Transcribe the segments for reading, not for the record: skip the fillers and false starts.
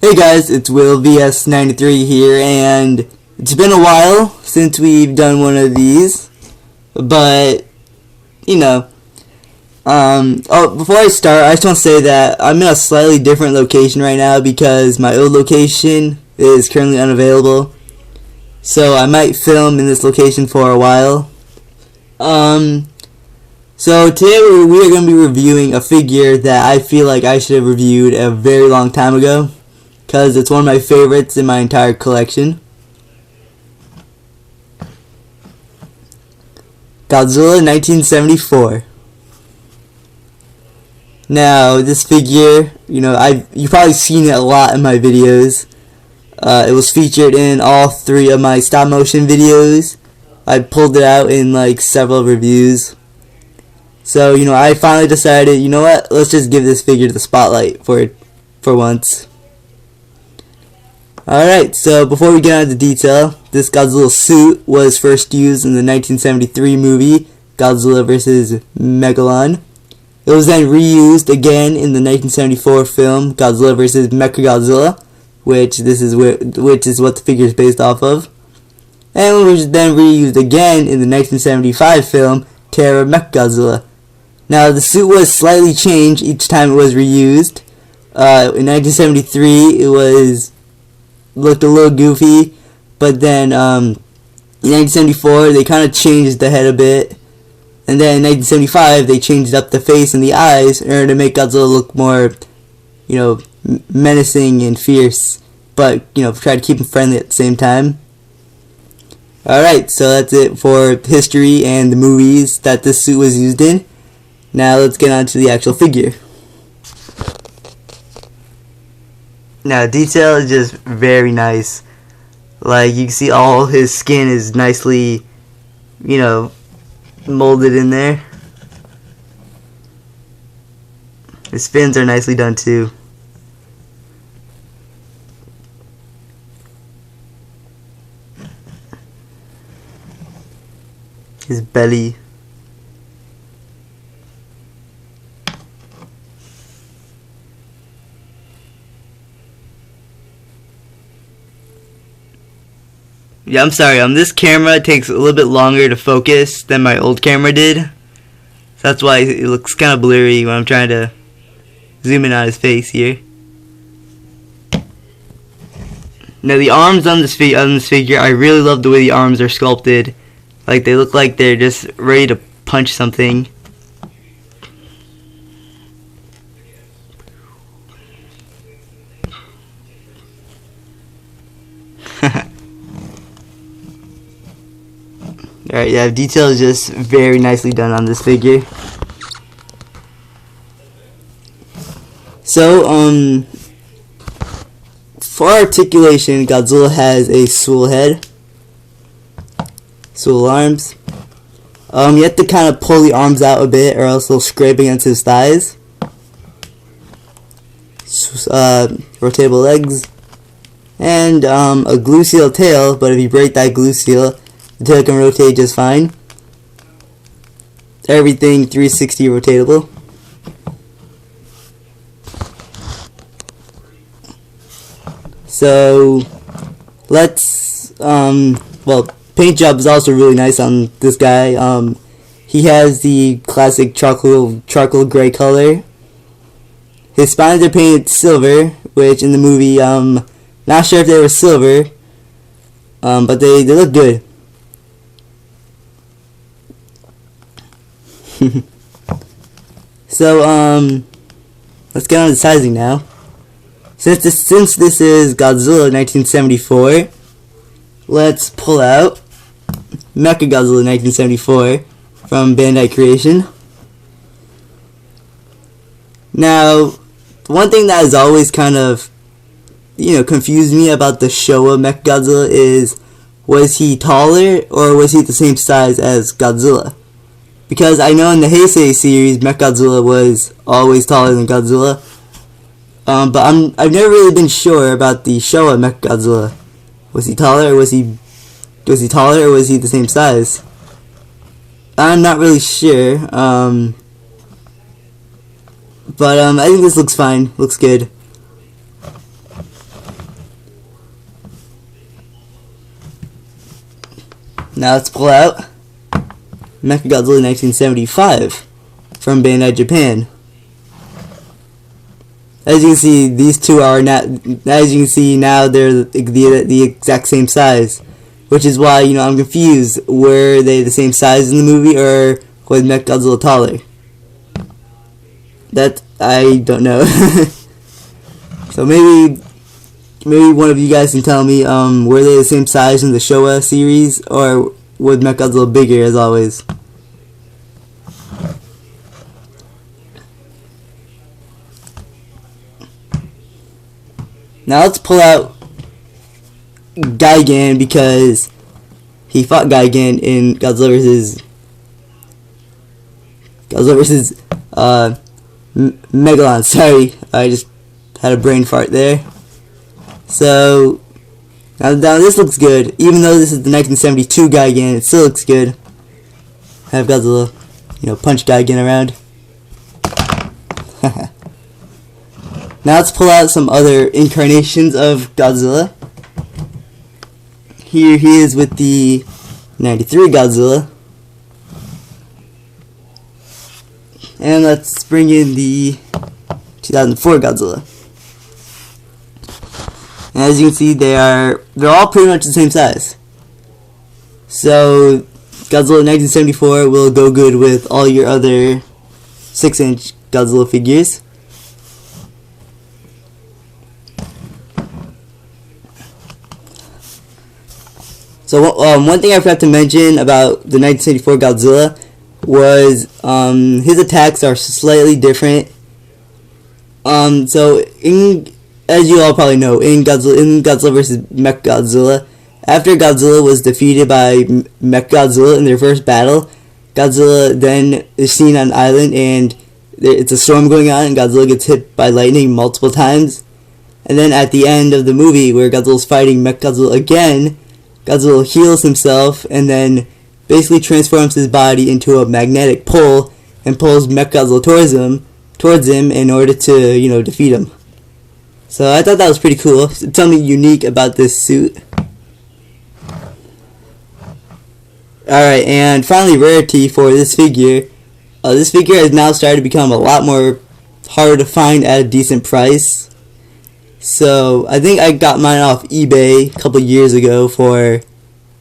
Hey guys, it's Will VS93 here, and it's been a while since we've done one of these, but, you know, before I start, I just want to say that I'm in a slightly different location right now because my old location is currently unavailable, so I might film in this location for a while. So today we are going to be reviewing a figure that I feel like I should have reviewed a very long time ago, because it's one of my favorites in my entire collection. Godzilla 1974. Now, this figure, you've probably seen it a lot in my videos. It was featured in all 3 of my stop motion videos. I pulled it out in like several reviews. So, I finally decided, you know what, let's just give this figure the spotlight for once. Alright, so before we get into detail, this Godzilla suit was first used in the 1973 movie Godzilla vs. Megalon. It was then reused again in the 1974 film Godzilla vs. Mechagodzilla, which is what the figure is based off of. And it was then reused again in the 1975 film Terror Mechagodzilla. Now, the suit was slightly changed each time it was reused. In 1973, it looked a little goofy, but then in 1974 they kind of changed the head a bit, and then in 1975 they changed up the face and the eyes in order to make Godzilla look more, menacing and fierce, but try to keep him friendly at the same time. Alright, so that's it for history and the movies that this suit was used in. Now let's get on to the actual figure. Now, detail is just very nice. Like, you can see all his skin is nicely, molded in there. His fins are nicely done too. His belly. Yeah, I'm sorry, this camera takes a little bit longer to focus than my old camera did. So that's why it looks kind of blurry when I'm trying to zoom in on his face here. Now, the arms on this figure, I really love the way the arms are sculpted. Like, they look like they're just ready to punch something. Alright, yeah, detail is just very nicely done on this figure. So, for articulation, Godzilla has a swivel head, swivel arms. You have to kind of pull the arms out a bit, or else they'll scrape against his thighs. Rotatable legs, and a glue seal tail. But if you break that glue seal, the tail can rotate just fine. Everything 360 rotatable. So let's paint job is also really nice on this guy. He has the classic charcoal gray color. His spines are painted silver, which in the movie, not sure if they were silver, but they look good. So, let's get on to sizing now. Since this is Godzilla 1974, let's pull out Mechagodzilla 1974 from Bandai Creation. Now, one thing that has always kind of, confused me about the Showa Mechagodzilla is, was he taller or was he the same size as Godzilla? Because I know in the Heisei series, Mechagodzilla was always taller than Godzilla. But I've never really been sure about the Showa Mechagodzilla. Was he taller or was he the same size? I'm not really sure. But I think this looks fine. Looks good. Now let's pull out Mechagodzilla 1975 from Bandai Japan. As you can see, these two are not. As you can see now, they're the exact same size, which is why I'm confused. Were they the same size in the movie, or was Mechagodzilla taller? That I don't know. So maybe one of you guys can tell me. Were they the same size in the Showa series, or was Mechagodzilla bigger as always? Now let's pull out Gigan, because he fought Gigan in Godzilla vs. Megalon. Sorry, I just had a brain fart there. So now this looks good. Even though this is the 1972 Gigan, it still looks good. Have Godzilla, punch Gigan around. Now let's pull out some other incarnations of Godzilla. Here he is with the 93 Godzilla. And let's bring in the 2004 Godzilla. And as you can see, they're all pretty much the same size. So Godzilla 1974 will go good with all your other 6-inch Godzilla figures. So one thing I forgot to mention about the 1974 Godzilla was his attacks are slightly different. So as you all probably know, in Godzilla vs. Mechagodzilla, after Godzilla was defeated by Mechagodzilla in their first battle, Godzilla then is seen on an island, and it's a storm going on, and Godzilla gets hit by lightning multiple times. And then at the end of the movie, where Godzilla's fighting Mechagodzilla again, Godzilla heals himself and then basically transforms his body into a magnetic pole and pulls Mechagodzilla towards him in order to, defeat him. So I thought that was pretty cool. Something unique about this suit. Alright, and finally Rarity for this figure. This figure has now started to become a lot more harder to find at a decent price. So I think I got mine off eBay a couple years ago for,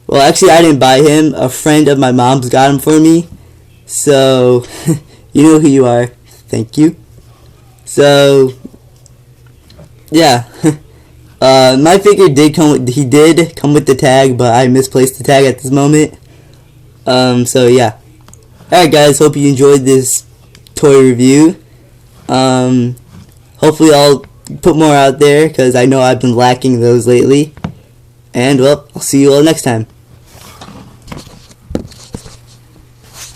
well, actually I didn't buy him. A friend of my mom's got him for me. So you know who you are. Thank you. So yeah, my figure did come with the tag, but I misplaced the tag at this moment. So yeah. Alright guys, hope you enjoyed this toy review. Hopefully I'll put more out there, because I know I've been lacking those lately. And well, I'll see you all next time.